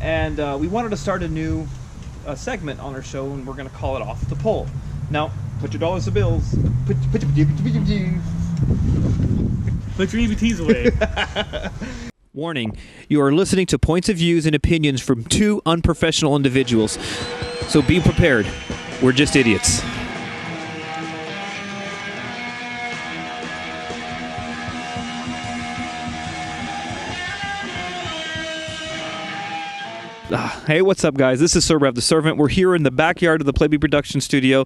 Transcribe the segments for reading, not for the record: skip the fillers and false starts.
and we wanted to start a new segment on our show, and we're going to call it Off the Poll. Now, put your dollars to bills. Put your EBTs away. Warning, you are listening to points of views and opinions from two unprofessional individuals. So be prepared. We're just idiots. Hey, what's up, guys? This is Sir Rev the Servant. We're here in the backyard of the Play.b production studio,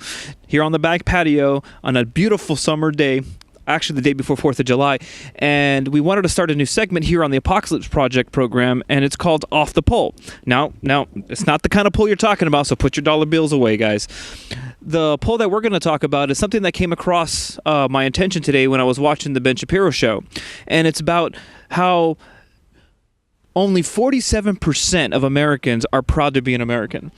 here on the back patio on a beautiful summer day. Actually, the day before 4th of July, and we wanted to start a new segment here on the Apocalypse Project program, and it's called Off the Poll. Now, it's not the kind of poll you're talking about, so put your dollar bills away, guys. The poll that we're going to talk about is something that came across my attention today when I was watching the Ben Shapiro show, and it's about how only 47% of Americans are proud to be an American.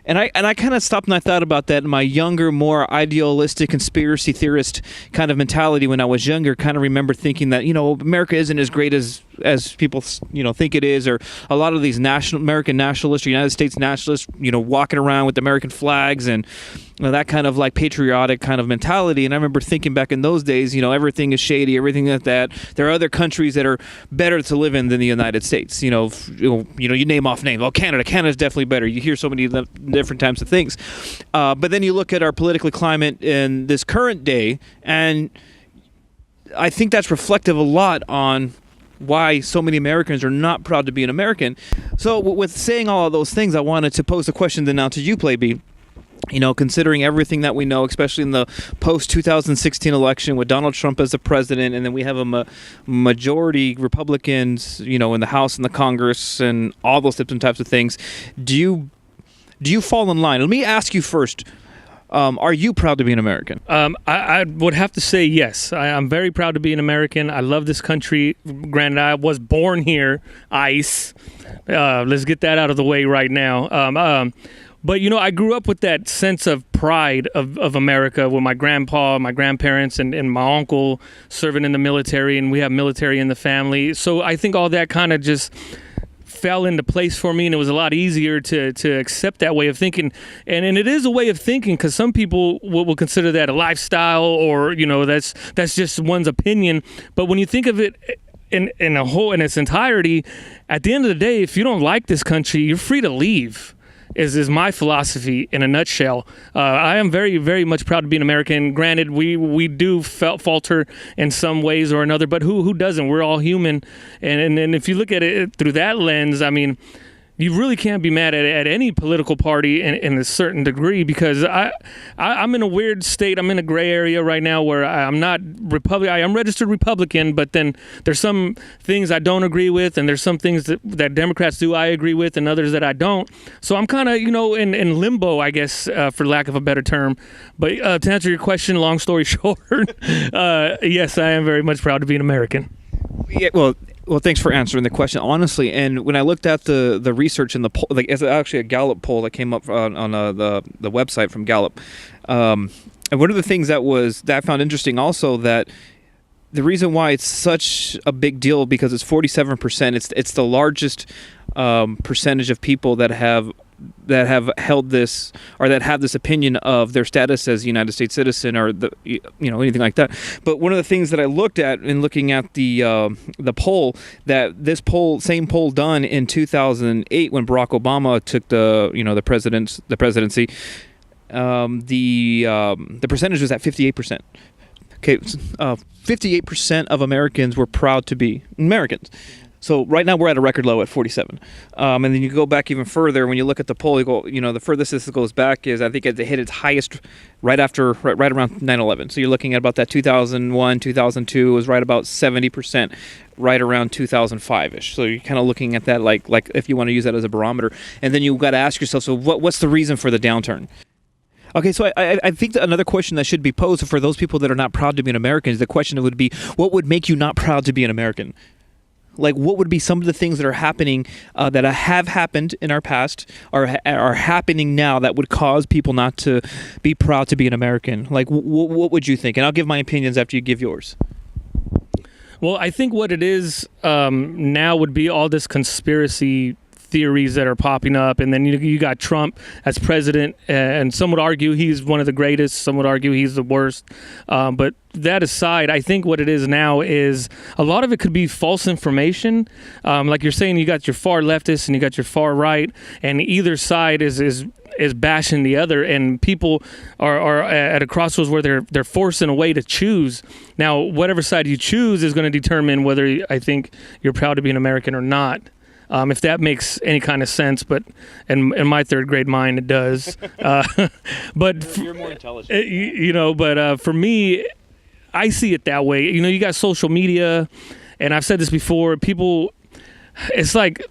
And I kind of stopped and I thought about that in my younger, more idealistic conspiracy theorist kind of mentality when I was younger. Kind of remember thinking that, America isn't as great as people, think it is, or a lot of these American nationalists or United States nationalists, walking around with American flags and that kind of like patriotic kind of mentality. And I remember thinking back in those days, everything is shady, everything like that. There are other countries that are better to live in than the United States. You name off names. Well, Canada's definitely better. You hear so many different types of things. But then you look at our political climate in this current day, and I think that's reflective a lot on why so many Americans are not proud to be an American. So with saying all of those things, I wanted to pose a question then now to you, Play.b. Considering everything that we know, especially in the post-2016 election with Donald Trump as the president, and then we have a majority Republicans, in the House and the Congress and all those different types of things, do you fall in line? Let me ask you first. Are you proud to be an American? I would have to say yes. I'm very proud to be an American. I love this country. Granted, I was born here, ICE. Let's get that out of the way right now. But, I grew up with that sense of pride of America with my grandpa, my grandparents, and my uncle serving in the military, and we have military in the family. So I think all that kind of just fell into place for me, and it was a lot easier to accept that way of thinking. And it is a way of thinking, because some people will consider that a lifestyle, or that's just one's opinion. But when you think of it in its entirety, at the end of the day, if you don't like this country, you're free to leave. Is my philosophy in a nutshell. I am very, very much proud to be an American. Granted, we do falter in some ways or another, but who doesn't? We're all human, and if you look at it through that lens, I mean, you really can't be mad at any political party in a certain degree, because I'm in a weird state. I'm in a gray area right now where I'm not Republican. I am registered Republican, but then there's some things I don't agree with, and there's some things that Democrats do I agree with, and others that I don't. So I'm kind of, in limbo, I guess, for lack of a better term. But to answer your question, long story short, yes, I am very much proud to be an American. Yeah, well, thanks for answering the question, honestly. And when I looked at the research in the poll, it's actually a Gallup poll that came up on the website from Gallup. And one of the things that I found interesting also, that the reason why it's such a big deal, because it's 47%. It's the largest percentage of people that have held this, or that have this opinion of their status as a United States citizen, or anything like that. But one of the things that I looked at in looking at the poll, that this same poll done in 2008 when Barack Obama took the presidency, the percentage was at 58%. Okay, 58% of Americans were proud to be Americans. So right now we're at a record low at 47. And then you go back even further. When you look at the poll, you go, the furthest this goes back is, I think it hit its highest right around 9/11. So you're looking at about that 2001, 2002 was right about 70%, right around 2005-ish. So you're kind of looking at that like if you want to use that as a barometer. And then you've got to ask yourself, so what's the reason for the downturn? Okay, so I think that another question that should be posed for those people that are not proud to be an American is the question would be, what would make you not proud to be an American? Like, what would be some of the things that are happening, that have happened in our past, are happening now, that would cause people not to be proud to be an American? Like, what would you think? And I'll give my opinions after you give yours. Well, I think what it is now would be all this conspiracy theories that are popping up, and then you got Trump as president, and some would argue he's one of the greatest, some would argue he's the worst, but that aside, I think what it is now is a lot of it could be false information. Like you're saying, you got your far leftists and you got your far right, and either side is bashing the other, and people are at a crossroads where they're forced in a way to choose. Now, whatever side you choose is going to determine whether I think you're proud to be an American or not. If that makes any kind of sense, but in my third grade mind, it does. But you're more intelligent, But for me, I see it that way. You got social media, and I've said this before. People, it's like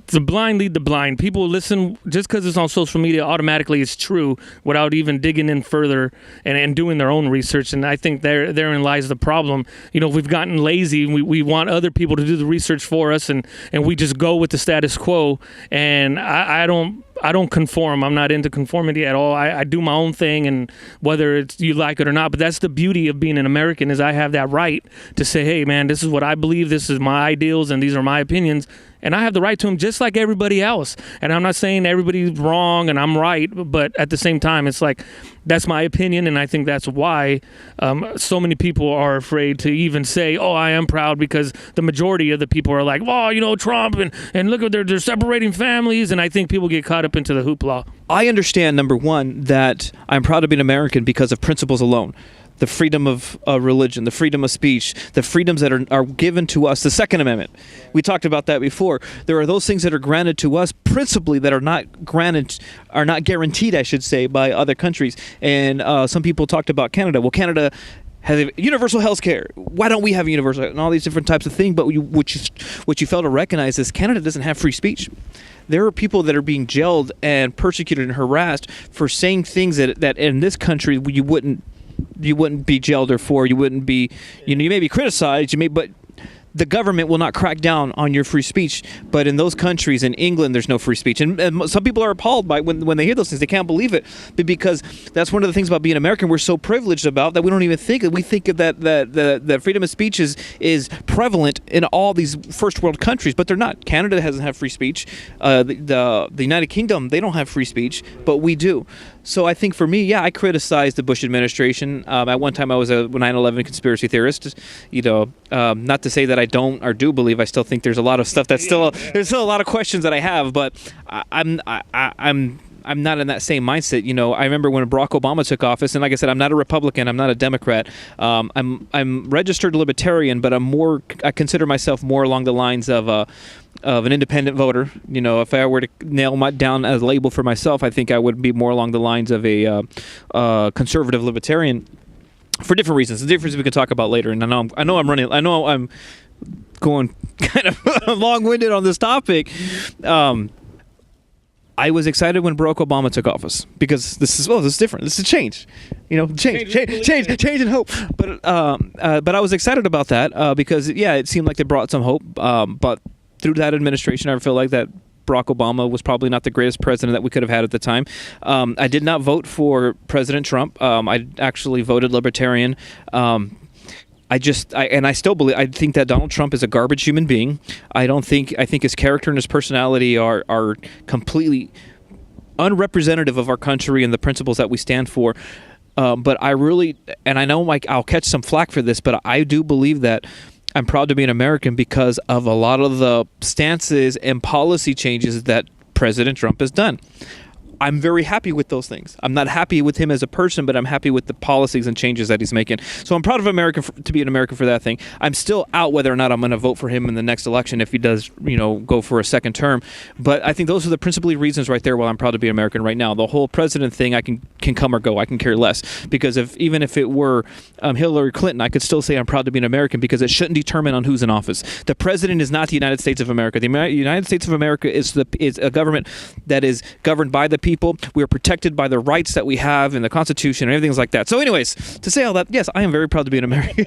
the blind lead the blind. People listen just because it's on social media. Automatically, it's true without even digging in further and doing their own research. And I think therein lies the problem. We've gotten lazy. We want other people to do the research for us, and we just go with the status quo. And I don't conform. I'm not into conformity at all. I do my own thing, and whether you like it or not. But that's the beauty of being an American, is I have that right to say, hey, man, this is what I believe. This is my ideals, and these are my opinions. And I have the right to them just like everybody else. And I'm not saying everybody's wrong and I'm right, but at the same time, it's like, that's my opinion, and I think that's why so many people are afraid to even say, oh, I am proud, because the majority of the people are like, oh, Trump, and look at they're separating families, and I think people get caught up into the hoopla. I understand, number one, that I'm proud to be an American because of principles alone. The freedom of religion, the freedom of speech, the freedoms that are given to us, the Second Amendment. We talked about that before. There are those things that are granted to us principally that are not guaranteed, I should say, by other countries. And some people talked about Canada. Well, Canada has universal health care. Why don't we have universal, and all these different types of things? But what you fail to recognize is Canada doesn't have free speech. There are people that are being jailed and persecuted and harassed for saying things that in this country you wouldn't be jailed or for. You wouldn't be, you may be criticized, but the government will not crack down on your free speech. But in those countries, in England, there's no free speech. And some people are appalled by when they hear those things. They can't believe it. But because that's one of the things about being American we're so privileged about, that we don't even think. We think that freedom of speech is prevalent in all these first world countries, but they're not. Canada doesn't have free speech. The United Kingdom, they don't have free speech, but we do. So I think for me, I criticized the Bush administration. At one time, I was a 9/11 conspiracy theorist. Not to say that I don't or do believe. I still think there's a lot of stuff there's still a lot of questions that I have, but I'm not in that same mindset. I remember when Barack Obama took office, and like I said, I'm not a Republican, I'm not a Democrat. I'm registered libertarian, but I consider myself more along the lines of an independent voter. If I were to nail down as a label for myself, I think I would be more along the lines of a conservative libertarian, for different reasons. The differences we can talk about later. And I know I'm going kind of long-winded on this topic. I was excited when Barack Obama took office, because this is different. This is change, change and hope. But I was excited about that because it seemed like they brought some hope. But through that administration, I feel like that Barack Obama was probably not the greatest president that we could have had at the time. I did not vote for President Trump. I actually voted Libertarian. I still believe. I think that Donald Trump is a garbage human being. I think his character and his personality are completely unrepresentative of our country and the principles that we stand for. But I really, and I know I'll catch some flack for this, but I do believe that I'm proud to be an American because of a lot of the stances and policy changes that President Trump has done. I'm very happy with those things. I'm not happy with him as a person, but I'm happy with the policies and changes that he's making. So I'm proud of America to be an American for that thing. I'm still out whether or not I'm going to vote for him in the next election if he does, go for a second term. But I think those are the principally reasons right there why I'm proud to be an American right now. The whole president thing, I can come or go. I can care less, because even if it were Hillary Clinton, I could still say I'm proud to be an American, because it shouldn't determine on who's in office. The president is not the United States of America. The United States of America is a government that is governed by the people. We are protected by the rights that we have in the Constitution and everything like that. So anyways, to say all that, yes, I am very proud to be an American.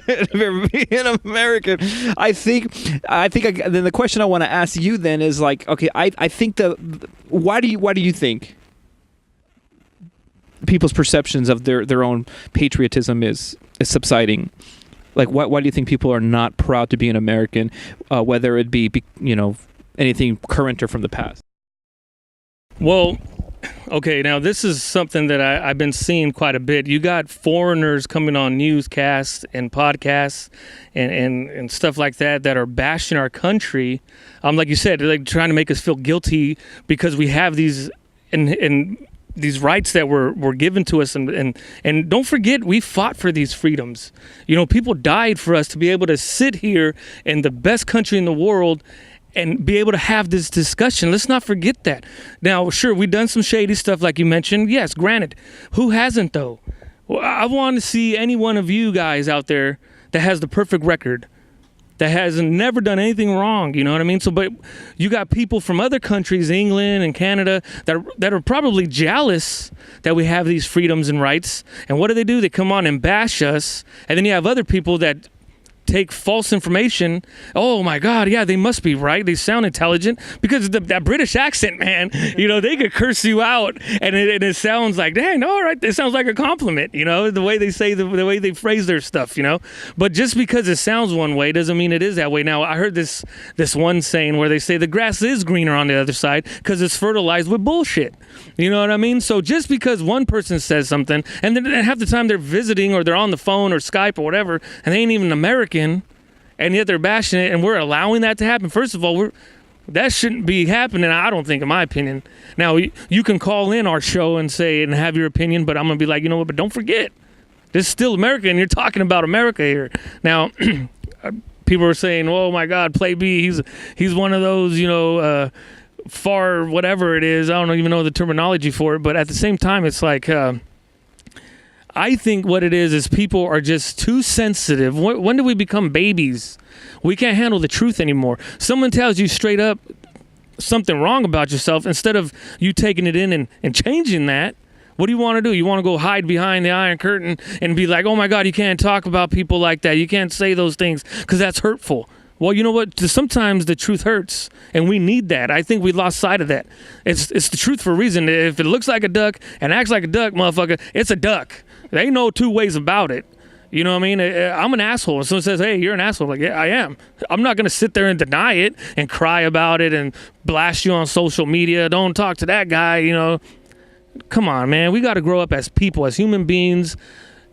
I think then the question I want to ask you then is like, okay, I think why do you think people's perceptions of their own patriotism is subsiding? Like, why do you think people are not proud to be an American, whether it be anything current or from the past? Well, okay, now this is something that I've been seeing quite a bit. You got foreigners coming on newscasts and podcasts and stuff like that are bashing our country. Like you said, they're like trying to make us feel guilty because we have these and these rights that were given to us, and don't forget, we fought for these freedoms. You know, people died for us to be able to sit here in the best country in the world and be able to have this discussion. Let's not forget that. Now, sure, we've done some shady stuff like you mentioned. Yes, granted. Who hasn't, though? Well, I want to see any one of you guys out there that has the perfect record, that has never done anything wrong, you know what I mean? So, but you got people from other countries, England and Canada, that are probably jealous that we have these freedoms and rights. And what do? They come on and bash us. And then you have other people that take false information. Oh my God, yeah, they must be right. They sound intelligent because that British accent, man. You know, they could curse you out, and it sounds like, dang, all right, it sounds like a compliment. You know, the way they say the way they phrase their stuff. You know, but just because it sounds one way doesn't mean it is that way. Now, I heard this one saying where they say the grass is greener on the other side because it's fertilized with bullshit. You know what I mean? So just because one person says something, and then half the time they're visiting or they're on the phone or Skype or whatever, and they ain't even American, and yet they're bashing it, and we're allowing that to happen. First of all, that shouldn't be happening, I don't think, in my opinion. Now, you can call in our show and say and have your opinion, but I'm going to be like, you know what, but don't forget, this is still America, and you're talking about America here. Now, people are saying, oh, my God, Play.b, he's one of those, you know, far whatever it is. I don't even know the terminology for it, but at the same time, it's like I think what it is people are just too sensitive. When do we become babies? We can't handle the truth anymore. Someone tells you straight up something wrong about yourself, instead of you taking it in and changing that. What do you want to do? You want to go hide behind the Iron Curtain and be like, oh my God, you can't talk about people like that. You can't say those things because that's hurtful. Well, you know what? Sometimes the truth hurts, and we need that. I think we lost sight of that. It's the truth for a reason. If it looks like a duck and acts like a duck, motherfucker, it's a duck. There ain't no two ways about it. You know what I mean? I'm an asshole. If someone says, hey, you're an asshole, like, yeah, I am. I'm not going to sit there and deny it and cry about it and blast you on social media. Don't talk to that guy, you know. Come on, man. We got to grow up as people, as human beings,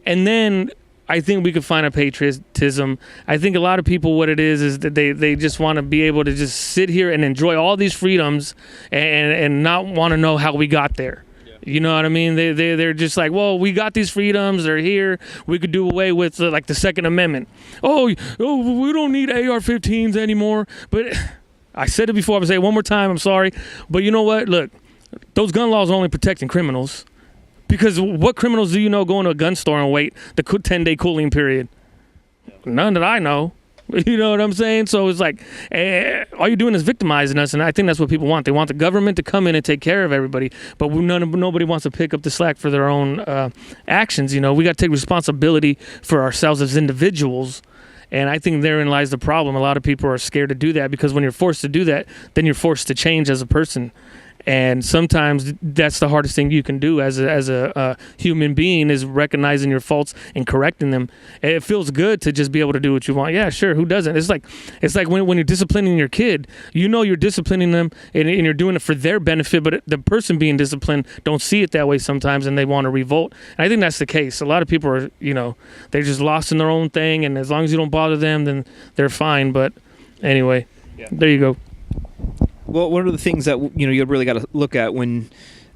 and then I think we could find a patriotism. I think a lot of people, what it is that they just want to be able to just sit here and enjoy all these freedoms and not want to know how we got there. Yeah. You know what I mean? They're just like, well, we got these freedoms. They're here. We could do away with like the Second Amendment. Oh, we don't need AR-15s anymore. But I said it before. I'm going to say it one more time. I'm sorry. But you know what? Look, those gun laws are only protecting criminals. Because what criminals do you know go into a gun store and wait the 10-day cooling period? None that I know. You know what I'm saying? So it's like, all you're doing is victimizing us, and I think that's what people want. They want the government to come in and take care of everybody, but nobody wants to pick up the slack for their own actions. You know, we got to take responsibility for ourselves as individuals, and I think therein lies the problem. A lot of people are scared to do that because when you're forced to do that, then you're forced to change as a person. And sometimes that's the hardest thing you can do as a human being, is recognizing your faults and correcting them. And it feels good to just be able to do what you want. Yeah, sure. Who doesn't? It's like when you're disciplining your kid, you know you're disciplining them and you're doing it for their benefit, but the person being disciplined don't see it that way sometimes, and they want to revolt. And I think that's the case. A lot of people are, you know, they're just lost in their own thing, and as long as you don't bother them, then they're fine. But anyway, yeah. There you go. Well, one of the things that you really got to look at when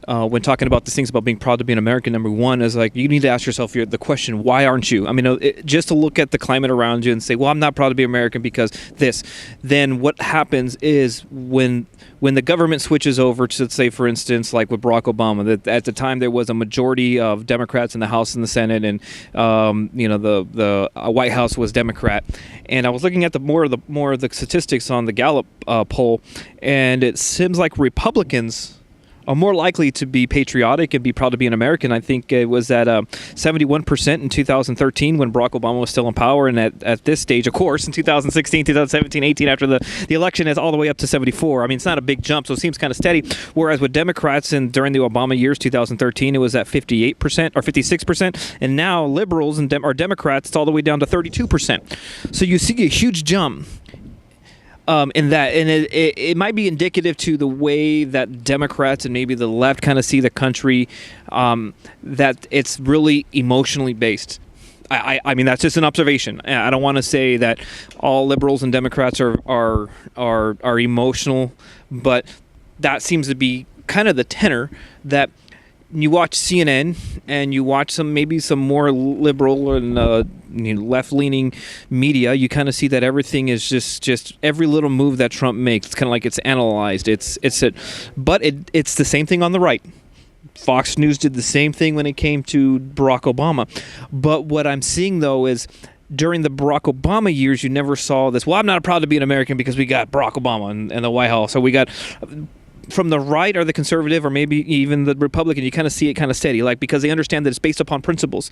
talking about these things about being proud to be an American, number one, is like you need to ask yourself the question, why aren't you? I mean, just to look at the climate around you and say, well, I'm not proud to be American because this. Then what happens is when the government switches over to, say, for instance, like with Barack Obama, that at the time there was a majority of Democrats in the House and the Senate, and the White House was Democrat. And I was looking at more of the statistics on the Gallup poll, and it seems like Republicans are more likely to be patriotic and be proud to be an American. I think it was at 71% in 2013 when Barack Obama was still in power, and at this stage, of course, in 2016, 2017, 18, after the election, is all the way up to 74. I mean, it's not a big jump, so it seems kind of steady. Whereas with Democrats and during the Obama years, 2013, it was at 58% or 56%, and now liberals and Democrats, it's all the way down to 32%. So you see a huge jump in that, and it might be indicative to the way that Democrats and maybe the left kind of see the country, that it's really emotionally based. I mean, that's just an observation. I don't want to say that all liberals and Democrats are emotional, but that seems to be kind of the tenor that you watch CNN and you watch maybe some more liberal and left-leaning media. You kind of see that everything is just every little move that Trump makes. It's kind of like it's analyzed. But it's the same thing on the right. Fox News did the same thing when it came to Barack Obama. But what I'm seeing, though, is during the Barack Obama years, you never saw this. Well, I'm not proud to be an American because we got Barack Obama and the White House. So we got from the right or the conservative or maybe even the Republican, you kind of see it kind of steady, like because they understand that it's based upon principles.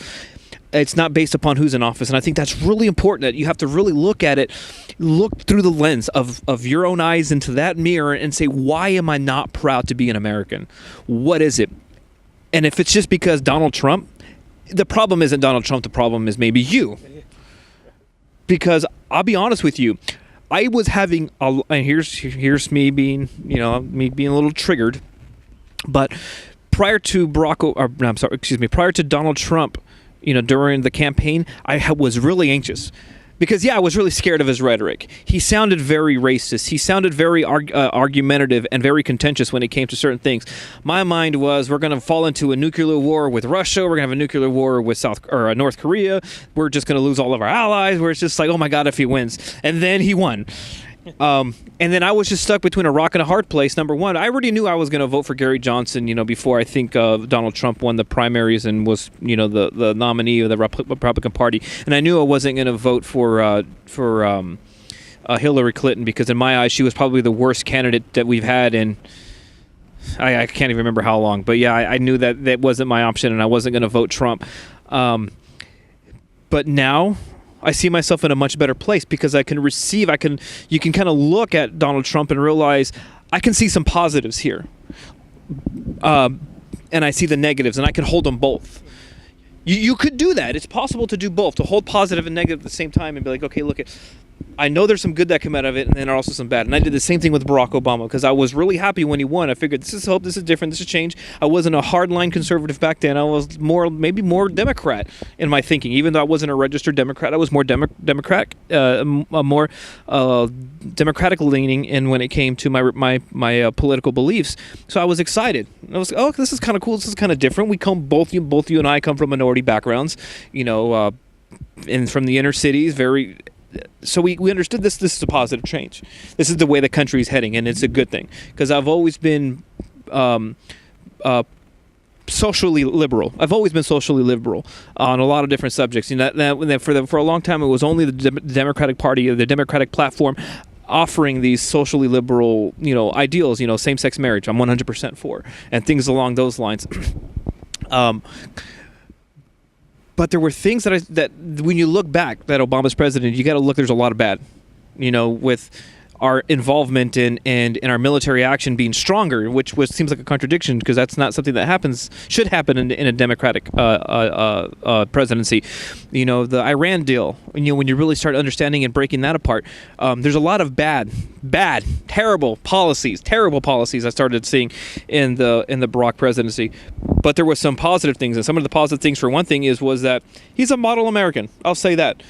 It's not based upon who's in office. And I think that's really important, that you have to really look at it, look through the lens of your own eyes into that mirror and say, why am I not proud to be an American? What is it? And if it's just because Donald Trump, the problem isn't Donald Trump, the problem is maybe you. Because I'll be honest with you, I was having and here's me being, me being a little triggered, but prior to prior to Donald Trump, during the campaign, I was really anxious. Because, I was really scared of his rhetoric. He sounded very racist. He sounded very argumentative and very contentious when it came to certain things. My mind was, we're going to fall into a nuclear war with Russia. We're going to have a nuclear war with North Korea. We're just going to lose all of our allies. Where it's just like, oh my God, if he wins. And then he won. And then I was just stuck between a rock and a hard place. Number one, I already knew I was going to vote for Gary Johnson, before I think Donald Trump won the primaries and was, the nominee of the Republican Party. And I knew I wasn't going to vote for Hillary Clinton because in my eyes, she was probably the worst candidate that we've had in, I can't even remember how long. But I knew that wasn't my option and I wasn't going to vote Trump. But now I see myself in a much better place because you can kind of look at Donald Trump and realize I can see some positives here. And I see the negatives and I can hold them both. You could do that. It's possible to do both, to hold positive and negative at the same time and be like, okay, look, I know there's some good that come out of it and then there are also some bad. And I did the same thing with Barack Obama because I was really happy when he won. I figured this is hope, this is different, this is change. I wasn't a hardline conservative back then. I was maybe more Democrat in my thinking. Even though I wasn't a registered Democrat, I was more Democratic leaning in when it came to my political beliefs. So I was excited. I was like, oh, this is kind of cool. This is kind of different. Both you and I come from minority backgrounds, and from the inner cities, so we understood this is a positive change. This is the way the country is heading, and it's a good thing. Because I've always been socially liberal. I've always been socially liberal on a lot of different subjects. For a long time, it was only the Democratic Party or the Democratic platform offering these socially liberal, ideals. Same-sex marriage, I'm 100% for, and things along those lines. But there were things that when you look back that Obama's president, you got to look. There's a lot of bad, with our involvement in our military action being stronger, which seems like a contradiction because that's not something that should happen in a Democratic presidency. The Iran deal. When you really start understanding and breaking that apart, there's a lot of bad, terrible policies I started seeing in the Barack presidency. But there were some positive things, and some of the positive things, for one thing, was that he's a model American. I'll say that.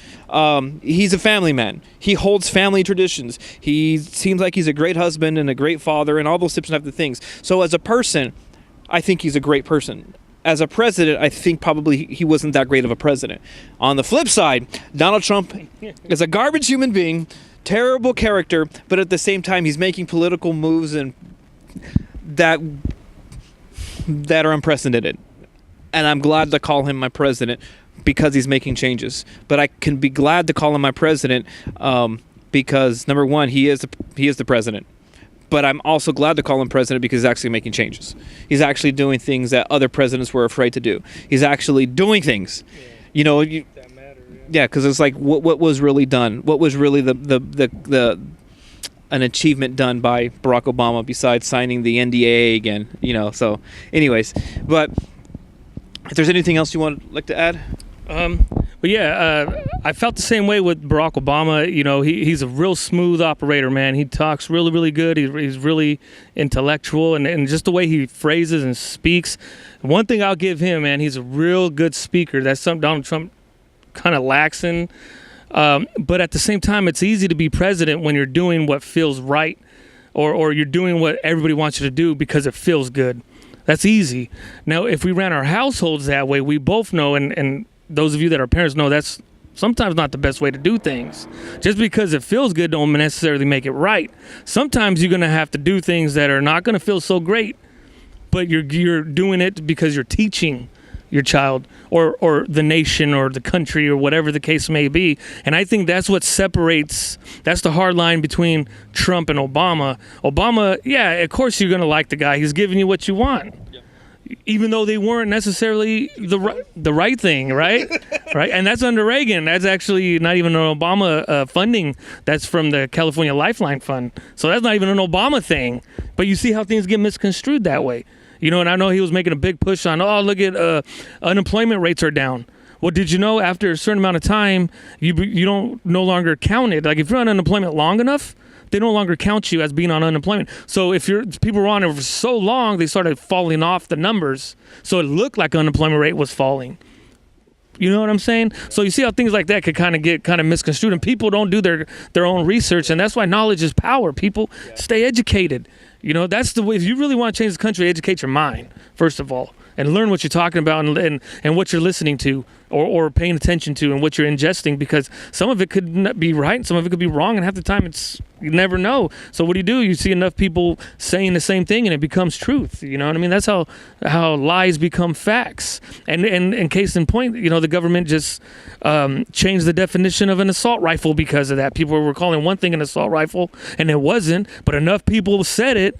He's a family man. He holds family traditions. He seems like he's a great husband and a great father and all those types of things. So as a person, I think he's a great person. As a president, I think probably he wasn't that great of a president. On the flip side, Donald Trump is a garbage human being, terrible character, but at the same time, he's making political moves and that are unprecedented. And I'm glad to call him my president because he's making changes. But I can be glad to call him my president because, number one, he is the president. But I'm also glad to call him president because he's actually making changes. He's actually doing things that other presidents were afraid to do. He's actually doing things. That matter, yeah, because it's like what was really done? What was really an achievement done by Barack Obama besides signing the NDAA again? So anyways, but if there's anything else you would like to add? But yeah, I felt the same way with Barack Obama. You know, he's a real smooth operator, man. He talks really, really good. He's really intellectual, and just the way he phrases and speaks. One thing I'll give him, man, he's a real good speaker. That's something Donald Trump kind of lacks in. But at the same time, it's easy to be president when you're doing what feels right, or you're doing what everybody wants you to do because it feels good. That's easy. Now, if we ran our households that way, we both know, and those of you that are parents know, that's sometimes not the best way to do things. Just because it feels good don't necessarily make it right. Sometimes you're going to have to do things that are not going to feel so great, but you're doing it because you're teaching your child or the nation or the country or whatever the case may be. And I think that's what separates, that's the hard line between Trump and Obama. Obama, yeah, of course you're going to like the guy. He's giving you what you want. Yep. Even though they weren't necessarily the right thing, right? Right? And that's under Reagan. That's actually not even an Obama funding. That's from the California Lifeline Fund. So that's not even an Obama thing. But you see how things get misconstrued that way. You know, and I know he was making a big push on, oh, look at unemployment rates are down. Well, did you know after a certain amount of time, you don't no longer count it? Like if you're on unemployment long enough, they no longer count you as being on unemployment. So if people were on it for so long, they started falling off the numbers. So it looked like unemployment rate was falling. You know what I'm saying? So you see how things like that could get misconstrued, and people don't do their own research, and that's why knowledge is power. People stay educated. You know, that's the way. If you really want to change the country, educate your mind first of all, and learn what you're talking about and what you're listening to or paying attention to and what you're ingesting, because some of it could not be right, some of it could be wrong, and half the time you never know. So what do? You see enough people saying the same thing and it becomes truth. You know what I mean? That's how lies become facts. And in case in point, you know, the government just changed the definition of an assault rifle because of that. People were calling one thing an assault rifle and it wasn't, but enough people said it,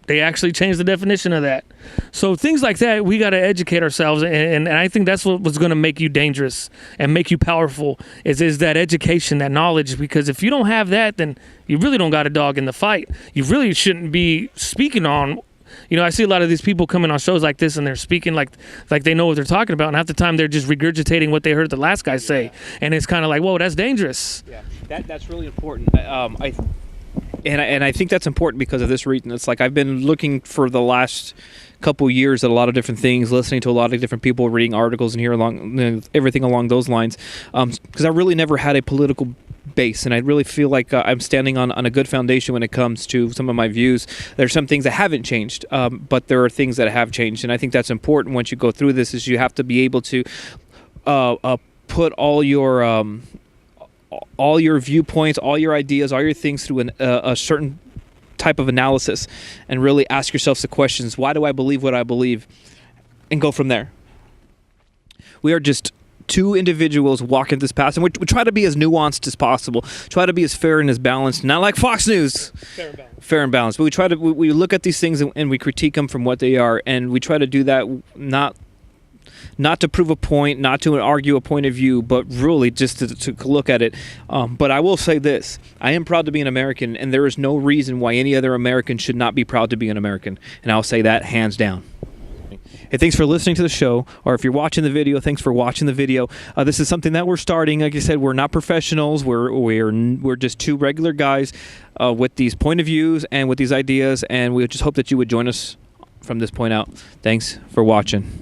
they actually changed the definition of that. So things like that, we got to educate ourselves, and I think that's what's going to make you dangerous and make you powerful is that education, that knowledge. Because if you don't have that, then you really don't got a dog in the fight. You really shouldn't be speaking on. You know, I see a lot of these people coming on shows like this, and they're speaking like they know what they're talking about, and half the time they're just regurgitating what they heard the last guy say, and it's kind of like, whoa, that's dangerous. Yeah, that's really important. I think that's important because of this reason. It's like I've been looking for the last couple years at a lot of different things, listening to a lot of different people, reading articles and everything along those lines, because I really never had a political base, and I really feel like I'm standing on a good foundation when it comes to some of my views. There's some things that haven't changed, but there are things that have changed, and I think that's important once you go through this, is you have to be able to put all your viewpoints, all your ideas, all your things through a certain type of analysis, and really ask yourself the questions: why do I believe what I believe? And go from there. We are just two individuals walking this path, and we try to be as nuanced as possible, try to be as fair and as balanced, not like Fox News. Fair and balanced. But we look at these things and we critique them from what they are, and we try to do that not to prove a point, not to argue a point of view, but really just to look at it. But I will say this: I am proud to be an American, and there is no reason why any other American should not be proud to be an American. And I'll say that hands down. Hey, thanks for listening to the show, or if you're watching the video, thanks for watching the video. This is something that we're starting. Like I said, we're not professionals. We're just two regular guys with these point of views and with these ideas, and we just hope that you would join us from this point out. Thanks for watching.